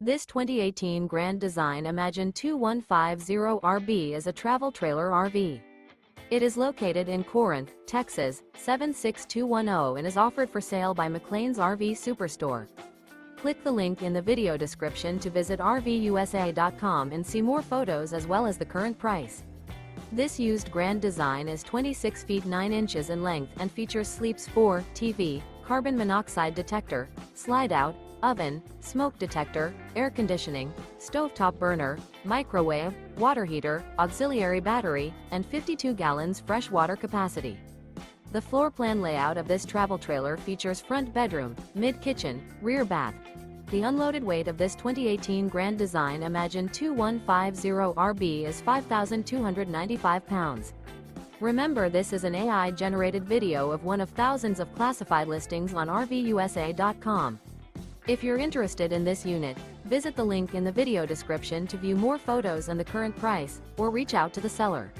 This 2018 Grand Design Imagine 2150RB is a travel trailer RV. It is located in Corinth, Texas, 76210 and is offered for sale by McClain's RV Superstore. Click the link in the video description to visit RVUSA.com and see more photos as well as the current price. This used Grand Design is 26 feet 9 inches in length and features Sleeps 4, TV, carbon monoxide detector, slide-out, oven, smoke detector, air conditioning, stovetop burner, microwave, water heater, auxiliary battery, and 52 gallons fresh water capacity. The floor plan layout of this travel trailer features front bedroom, mid-kitchen, rear bath. The unloaded weight of this 2018 Grand Design Imagine 2150RB is 5,295 pounds. Remember, this is an AI-generated video of one of thousands of classified listings on RVUSA.com. If you're interested in this unit, visit the link in the video description to view more photos and the current price, or reach out to the seller.